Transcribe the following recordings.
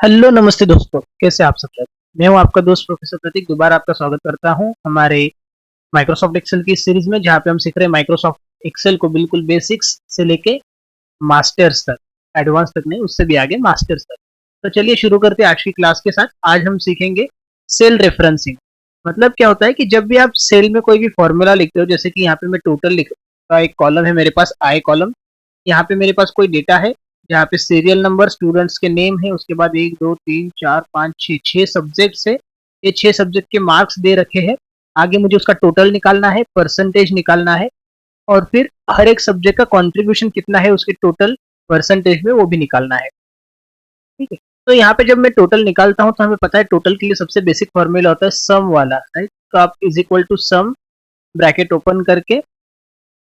Hello नमस्ते दोस्तों, कैसे आप सब लोग। मैं हूं आपका दोस्त प्रोफेसर प्रतीक। दोबारा आपका स्वागत करता हूं हमारे माइक्रोसॉफ्ट एक्सेल की सीरीज में, जहां पे हम सीख रहे हैं माइक्रोसॉफ्ट एक्सेल को बिल्कुल बेसिक्स से लेके मास्टर्स तक। एडवांस तक नहीं, उससे भी आगे मास्टर्स तक। तो चलिए शुरू करते हैं आज की क्लास के साथ। आज हम सीखेंगे सेल रेफरेंसिंग। मतलब क्या होता है कि जब भी आप सेल में कोई भी फॉर्मूला लिखते हो, जैसे कि यहाँ पे मैं टोटल लिख का एक कॉलम है मेरे पास, आई कॉलम। यहाँ पे मेरे पास कोई डेटा है जहाँ पे सीरियल नंबर, स्टूडेंट्स के नेम है, उसके बाद 1 2 3 4 5 6 6 सब्जेक्ट्स है। ये 6 सब्जेक्ट के मार्क्स दे रखे हैं। आगे मुझे उसका टोटल निकालना है, परसेंटेज निकालना है, और फिर हर एक सब्जेक्ट का कंट्रीब्यूशन कितना है उसके टोटल परसेंटेज में, वो भी निकालना है। ठीक है। तो यहाँ पे जब मैं टोटल निकालता हूँ तो हमें पता है टोटल के लिए सबसे बेसिक फॉर्मूला होता है सम वाला, राइट। तो आप is equal to sum, bracket open करके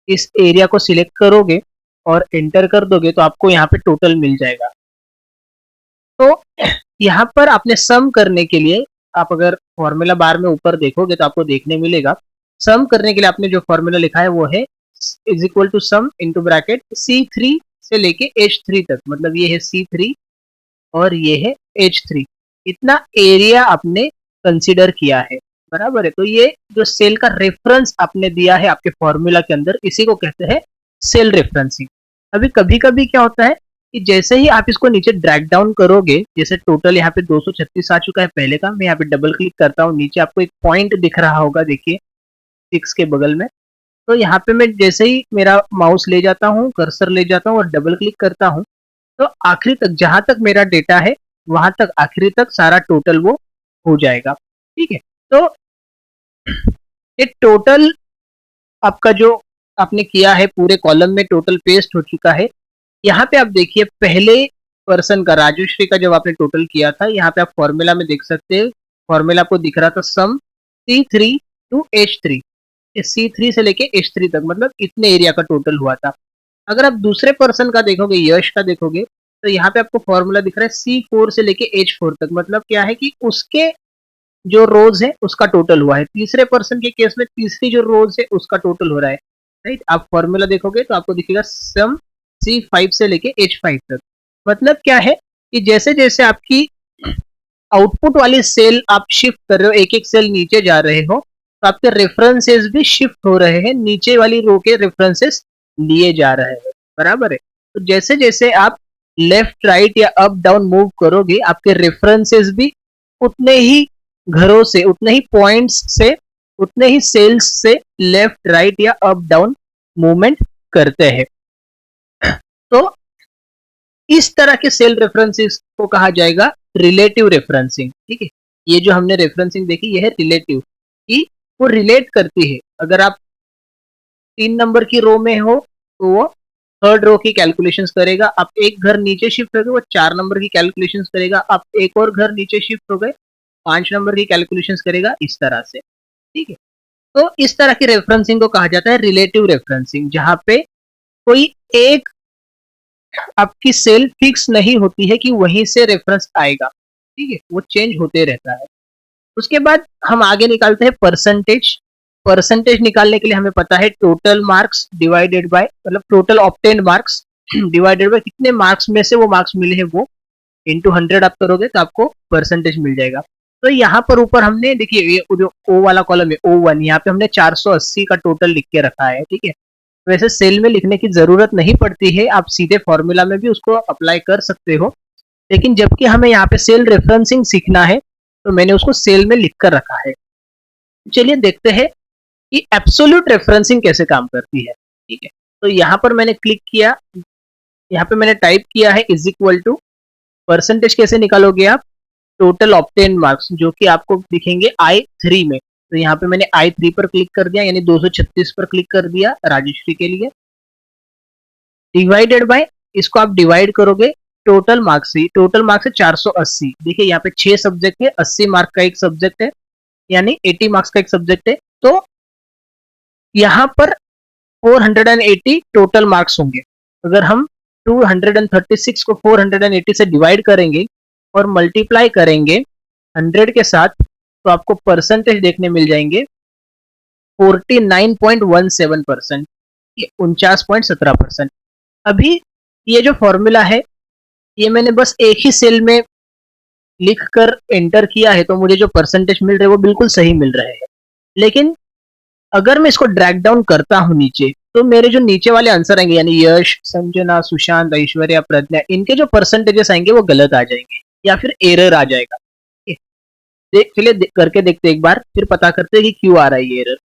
इस एरिया को सिलेक्ट करोगे और एंटर कर दोगे तो आपको यहाँ पे टोटल मिल जाएगा। तो यहाँ पर आपने सम करने के लिए, आप अगर फॉर्मूला बार में ऊपर देखोगे तो आपको देखने मिलेगा, सम करने के लिए आपने जो फॉर्मूला लिखा है वो है is equal to sum into bracket C3 से लेके H3 तक। मतलब ये है C3 और ये है H3। इतना एरिया आपने कंसीडर किया है, बराबर है। तो ये जो सेल का रेफरेंस आपने दिया है आपके फॉर्मूला के अंदर, इसी को कहते हैं सेल रेफरेंसिंग। अभी कभी कभी क्या होता है कि जैसे ही आप इसको नीचे ड्रैग डाउन करोगे, जैसे टोटल यहाँ पे 236 आ चुका है पहले का, मैं यहाँ पे डबल क्लिक करता हूँ, नीचे आपको एक पॉइंट दिख रहा होगा, देखिए 6 के बगल में। तो यहाँ पे मैं जैसे ही मेरा माउस ले जाता हूँ, कर्सर ले जाता हूँ और डबल क्लिक करता हूँ, तो आखिरी तक जहां तक मेरा डेटा है वहां तक आखिरी तक सारा टोटल वो हो जाएगा। ठीक है। तो ये टोटल आपका जो आपने किया है पूरे कॉलम में टोटल पेस्ट हो चुका है। यहाँ पे आप देखिए पहले पर्सन का, राजश्री का, जब आपने टोटल किया था, यहाँ पे आप फॉर्मूला में देख सकते हैं, फॉर्मूला आपको दिख रहा था सम C3 टू H3। C3 से लेके H3 तक, मतलब इतने एरिया का टोटल हुआ था। अगर आप दूसरे पर्सन का देखोगे, यश का देखोगे, तो यहाँ पे आपको फॉर्मूला दिख रहा है C4 से लेके H4 तक। मतलब क्या है कि उसके जो रोज है उसका टोटल हुआ है। तीसरे पर्सन के केस में तीसरी जो रोज है उसका टोटल हो रहा है, राइट। आप फॉर्मूला देखोगे तो आपको दिखेगा सम C5 से लेके H5 तक। मतलब क्या है कि जैसे जैसे आपकी आउटपुट वाली सेल आप शिफ्ट कर रहे हो, एक एक सेल नीचे जा रहे हो, तो आपके रेफरेंसेस भी शिफ्ट हो रहे हैं, नीचे वाली रो के रेफरेंसेस लिए जा रहे हैं, बराबर है। तो जैसे जैसे आप लेफ्ट राइट या अप डाउन मूव करोगे, आपके रेफरेंसेस भी उतने ही घरों से, उतने ही पॉइंट्स से, उतने ही सेल्स से लेफ्ट राइट या अप डाउन मूवमेंट करते हैं। तो इस तरह के सेल रेफरेंसेस को कहा जाएगा रिलेटिव रेफरेंसिंग। ठीक है। ये जो हमने रेफरेंसिंग देखी, ये है रिलेटिव, कि वो रिलेट करती है। अगर आप 3 नंबर की रो में हो तो वो थर्ड रो की कैलकुलेशंस करेगा। आप एक घर नीचे शिफ्ट हो गए, वो 4 नंबर की कैलकुलेशंस करेगा। आप एक और घर नीचे शिफ्ट हो गए, 5 नंबर की कैलकुलेशंस करेगा, इस तरह से। ठीक है। तो इस तरह की रेफरेंसिंग को कहा जाता है रिलेटिव रेफरेंसिंग, जहां पे कोई एक आपकी सेल फिक्स नहीं होती है कि वहीं से रेफरेंस आएगा। ठीक है। वो चेंज होते रहता है। उसके बाद हम आगे निकालते हैं परसेंटेज। परसेंटेज निकालने के लिए हमें पता है टोटल मार्क्स डिवाइडेड बाय, मतलब total obtained marks divided by कितने मार्क्स में से वो मार्क्स मिले हैं, वो इंटू 100 आप करोगे तो आपको परसेंटेज मिल जाएगा। तो यहाँ पर ऊपर हमने देखिए, ये जो ओ वाला कॉलम है O1, यहाँ पे हमने 480 का टोटल लिख के रखा है। ठीक है। वैसे सेल में लिखने की जरूरत नहीं पड़ती है, आप सीधे फॉर्मूला में भी उसको अप्लाई कर सकते हो। लेकिन जबकि हमें यहाँ पे सेल रेफरेंसिंग सीखना है, तो मैंने उसको सेल में लिख कर रखा है। चलिए देखते हैं कि एब्सोल्यूट रेफरेंसिंग कैसे काम करती है। ठीक है। तो यहाँ पर मैंने क्लिक किया, यहाँ पे मैंने टाइप किया है इज इक्वल टू, परसेंटेज कैसे निकालोगे आप, टोटल ऑब्टेन मार्क्स, जो कि आपको दिखेंगे I3 में। तो यहाँ पे मैंने I3 पर क्लिक कर दिया, यानी 236 पर क्लिक कर दिया राजश्री के लिए। डिवाइडेड बाय, इसको आप डिवाइड करोगे टोटल मार्क्स से। टोटल मार्क्स है 480। देखिए यहाँ पे 6 सब्जेक्ट है, 80 मार्क का एक सब्जेक्ट है, यानी 80 मार्क्स का एक सब्जेक्ट है। तो यहाँ पर 480 टोटल मार्क्स होंगे। अगर हम 236 को 480 से डिवाइड करेंगे और मल्टीप्लाई करेंगे 100 के साथ, तो आपको परसेंटेज देखने मिल जाएंगे 49.17%, 49.17%। अभी ये जो फॉर्मूला है, ये मैंने बस एक ही सेल में लिख कर एंटर किया है तो मुझे जो परसेंटेज मिल रहे हैं वो बिल्कुल सही मिल रहे हैं। लेकिन अगर मैं इसको ड्रैग डाउन करता हूँ नीचे, तो मेरे जो नीचे वाले आंसर आएंगे यानी यश, संजना, सुशांत, ऐश्वर्या, प्रज्ञा, इनके जो परसेंटेजेस आएंगे वो गलत आ जाएंगे या फिर एरर आ जाएगा। देख चलिए करके देखते एक बार, फिर पता करते हैं कि क्यों आ रहा है ये एरर।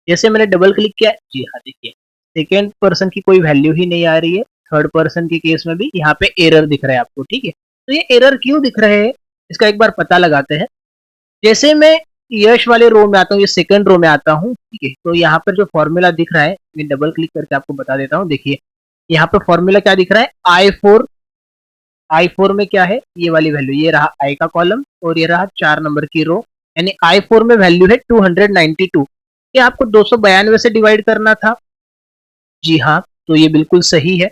जैसे मैंने डबल क्लिक किया, जी हाँ देखिए सेकेंड पर्सन की कोई वैल्यू ही नहीं आ रही है, थर्ड पर्सन के केस में भी यहाँ पे एरर दिख रहा है आपको, ठीक है। तो ये एरर क्यों दिख रहे हैं इसका एक बार पता लगाते हैं। जैसे मैं यश वाले रो में आता हूँ, ये सेकंड रो में आता हूँ, ठीक है। तो यहाँ पर जो फॉर्मूला दिख रहा है, मैं डबल क्लिक करके आपको बता देता हूँ। देखिए यहाँ पे फॉर्मूला क्या दिख रहा है, आई फोर में क्या है, ये वाली वैल्यू, ये रहा आई का कॉलम और ये रहा 4 नंबर की रो, यानी आई फोर में वैल्यू है 292। ये आपको 292 से डिवाइड करना था। जी हाँ, तो ये बिल्कुल सही है।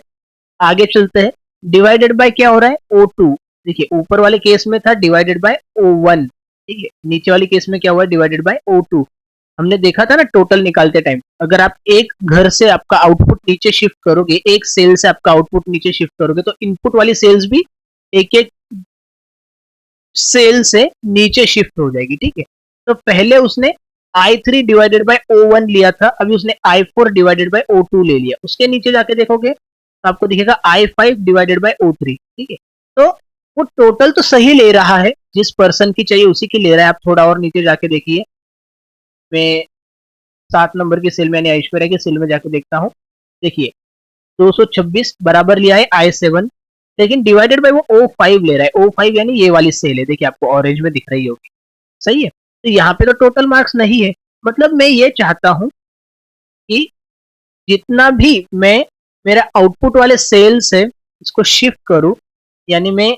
आगे चलते हैं, डिवाइडेड बाय क्या हो रहा है, O2। देखिए ऊपर वाले केस में था डिवाइडेड बाय O1, ठीक है। नीचे वाले केस में क्या हुआ, डिवाइडेड बाय O2। हमने देखा था ना टोटल निकालते टाइम, अगर आप एक घर से आपका आउटपुट नीचे शिफ्ट करोगे, एक सेल से आपका आउटपुट नीचे शिफ्ट करोगे, तो इनपुट वाली सेल्स भी एक एक सेल से नीचे शिफ्ट हो जाएगी, ठीक है। तो पहले उसने I3 डिवाइडेड बाय O1 लिया था, अभी उसने I4 डिवाइडेड बाय O2 ले लिया। उसके नीचे जाके देखोगे तो आपको दिखेगा I5 डिवाइडेड बाय O3, ठीक है। तो वो टोटल तो सही ले रहा है, जिस पर्सन की चाहिए उसी की ले रहा है। आप थोड़ा और नीचे जाके देखिए, मैं 7 नंबर की सेल में यानी ऐश्वर्या की सेल में जाके देखता हूँ। देखिए 226 बराबर लिया है I7, लेकिन डिवाइडेड बाय वो O5 ले रहा है। O5 यानी ये वाली सेल है, देखिए आपको ऑरेंज में दिख रही होगी, सही है। तो यहाँ पे तो टोटल मार्क्स नहीं है। मतलब मैं ये चाहता हूं कि जितना भी मैं मेरा आउटपुट वाले सेल से इसको शिफ्ट करूं, यानी मैं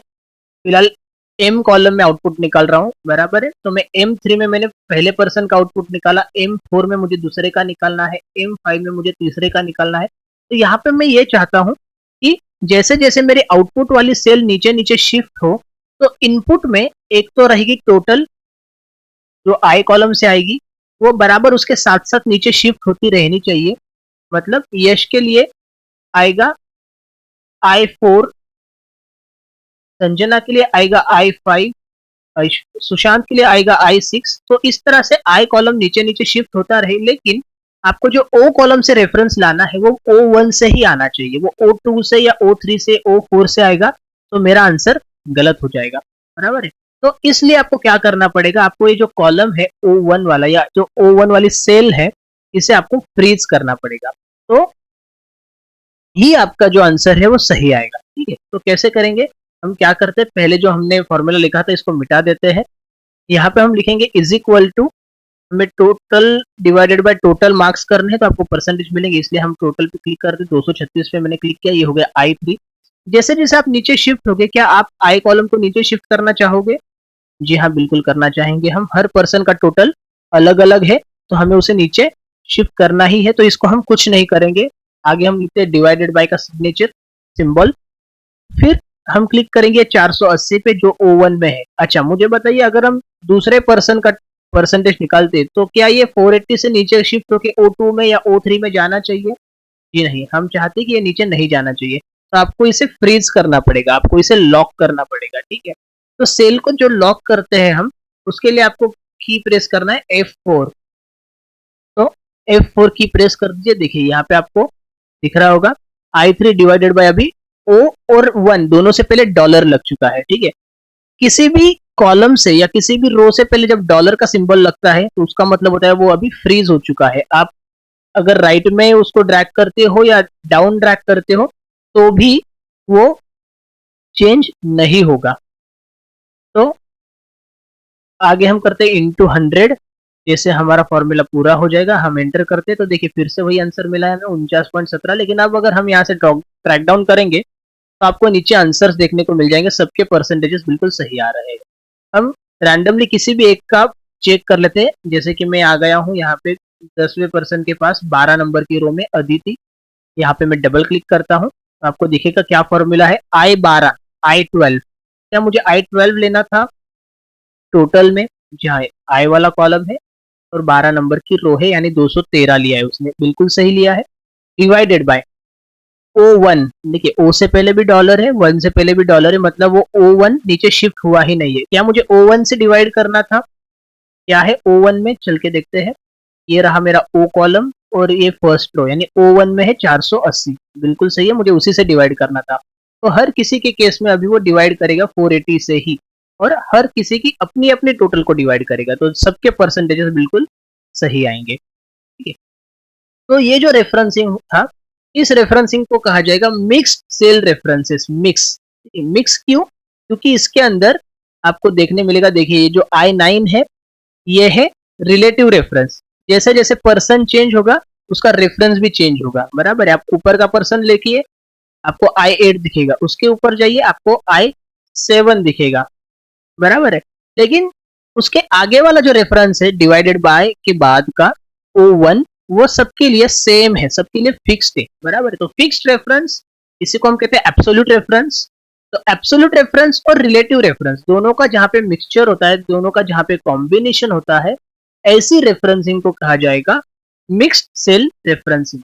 फिलहाल एम कॉलम में आउटपुट निकाल रहा हूं, बराबर है। तो मैं M3 में मैंने पहले पर्सन का आउटपुट निकाला, M4 में मुझे दूसरे का निकालना है, M5 में मुझे तीसरे का निकालना है। तो यहाँ पे मैं ये चाहता हूं कि जैसे जैसे मेरे आउटपुट वाली सेल नीचे नीचे शिफ्ट हो, तो इनपुट में एक तो रहेगी टोटल जो आई कॉलम से आएगी, वो बराबर उसके साथ साथ नीचे शिफ्ट होती रहनी चाहिए। मतलब यश के लिए आएगा I4, संजना के लिए आएगा I5, सुशांत के लिए आएगा I6। तो इस तरह से आई कॉलम नीचे नीचे शिफ्ट होता रहे, लेकिन आपको जो ओ कॉलम से रेफरेंस लाना है वो O1 से ही आना चाहिए। वो O2 से या O3 से O4 से आएगा तो मेरा आंसर गलत हो जाएगा, बराबर है। तो इसलिए आपको क्या करना पड़ेगा, आपको ये जो कॉलम है O1 वाला या जो O1 वाली सेल है, इसे आपको फ्रीज करना पड़ेगा, तो ही आपका जो आंसर है वो सही आएगा, ठीक है। तो कैसे करेंगे, हम क्या करते हैं, पहले जो हमने फॉर्मूला लिखा था इसको मिटा देते हैं। यहाँ पे हम लिखेंगे इज इक्वल टू, हमें total divided by total marks करने हैं तो आपको परसेंटेज मिलेंगे, इसलिए हम टोटल पे क्लिक करते, 236 पे मैंने क्लिक किया, ये हो गया I3। जैसे जैसे आप नीचे शिफ्ट होगे, क्या आप आई कॉलम को नीचे शिफ्ट करना चाहोगे, जी हाँ बिल्कुल करना चाहेंगे हम। हर पर्सन का टोटल अलग अलग है तो हमें उसे नीचे शिफ्ट करना ही है, तो इसको हम कुछ नहीं करेंगे। आगे हम लिखते हैं डिवाइडेड बाय का सिग्नेचर सिंबल, फिर हम क्लिक करेंगे 480 पे जो O1 में है। अच्छा मुझे बताइए, अगर हम दूसरे पर्सन का परसेंटेज निकालते तो क्या ये 480 से नीचे शिफ्ट होके O2 में या O3 में जाना चाहिए, जी नहीं, हम चाहते कि ये नीचे नहीं जाना चाहिए। तो आपको इसे फ्रीज करना पड़ेगा, आपको इसे लॉक करना पड़ेगा, ठीक है। तो सेल को जो लॉक करते हैं हम, उसके लिए आपको की प्रेस करना है F4। तो F4 की प्रेस कर दीजिए, देखिए यहाँ पे आपको दिख रहा होगा I3 डिवाइडेड बाय अभी O और 1 दोनों से पहले डॉलर लग चुका है, ठीक है। किसी भी कॉलम से या किसी भी रो से पहले जब डॉलर का सिंबल लगता है तो उसका मतलब होता है वो अभी फ्रीज हो चुका है। आप अगर राइट में उसको ड्रैग करते हो या डाउन ड्रैग करते हो तो भी वो चेंज नहीं होगा। तो आगे हम करते हैं इंटू 100, जैसे हमारा फॉर्मूला पूरा हो जाएगा हम एंटर करते हैं तो देखिए फिर से वही आंसर मिला है हमें 49.17। लेकिन अब अगर हम यहाँ से ट्रैक डाउन करेंगे तो आपको नीचे आंसर्स देखने को मिल जाएंगे, सबके परसेंटेजेस बिल्कुल सही आ रहे हैं। हम रैंडमली किसी भी एक का चेक कर लेते हैं, जैसे कि मैं आ गया हूँ यहाँ पे 10वें पर्सन के पास 12 नंबर की रो में अदिति। यहाँ पे मैं डबल क्लिक करता हूँ तो आपको दिखेगा क्या फॉर्मूला है, I12 I12। क्या मुझे I12 लेना था टोटल में, जहाँ आई वाला कॉलम है और 12 नंबर की रो है, यानी 213 लिया है उसने, बिल्कुल सही लिया है। डिवाइडेड बाय O1, देखिए O से पहले भी डॉलर है, 1 से पहले भी डॉलर है, मतलब वो O1 नीचे शिफ्ट हुआ ही नहीं है। क्या मुझे O1 से डिवाइड करना था? क्या है O1 में, चल के देखते हैं। ये रहा मेरा O कॉलम और ये फर्स्ट रो, यानी O1 में है 480, बिल्कुल सही है, मुझे उसी से डिवाइड करना था। तो हर किसी के केस में अभी वो डिवाइड करेगा 480 से ही, और हर किसी की अपनी अपनी टोटल को डिवाइड करेगा, तो सबके परसेंटेजेस बिल्कुल सही आएंगे। ठीक है, तो ये जो रेफरेंसिंग था, इस रेफरेंसिंग को कहा जाएगा मिक्स्ड सेल रेफरेंसेस। मिक्स क्यों? क्योंकि इसके अंदर आपको देखने मिलेगा, देखिए ये जो I9 है ये है रिलेटिव रेफरेंस। जैसे जैसे पर्सन चेंज होगा उसका रेफरेंस भी चेंज होगा, बराबर है। आप ऊपर का पर्सन लेके आपको I8 दिखेगा, उसके ऊपर जाइए आपको I7 दिखेगा, बराबर है। लेकिन उसके आगे वाला जो रेफरेंस है डिवाइडेड बाय के बाद का O1, वो सबके लिए सेम है, सबके लिए फिक्स्ड है, बराबर है। तो फिक्स्ड रेफरेंस, इसी को हम कहते हैं एब्सोल्यूट रेफरेंस। तो एब्सोल्यूट रेफरेंस और रिलेटिव रेफरेंस दोनों का जहां पे मिक्सचर होता है, दोनों का जहां पे कॉम्बिनेशन होता है, ऐसी रेफरेंसिंग को कहा जाएगा मिक्स्ड सेल रेफरेंसिंग।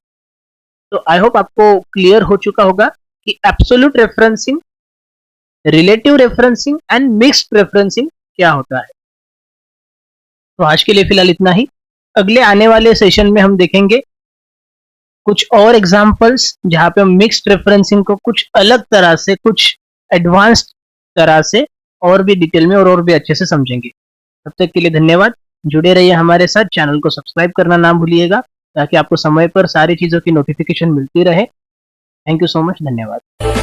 तो आई होप आपको क्लियर हो चुका होगा कि absolute referencing, relative referencing and mixed referencing क्या होता है। तो आज के लिए फिलहाल इतना ही। अगले आने वाले सेशन में हम देखेंगे कुछ और एग्जांपल्स जहां पे हम मिक्स्ड रेफरेंसिंग को कुछ अलग तरह से, कुछ एडवांस्ड तरह से और भी डिटेल में और भी अच्छे से समझेंगे। तब तक के लिए धन्यवाद। जुड़े रहिए हमारे साथ, चैनल को सब्सक्राइब करना ना भूलिएगा ताकि आपको समय पर सारी चीज़ों की नोटिफिकेशन मिलती रहे। थैंक यू सो मच, धन्यवाद।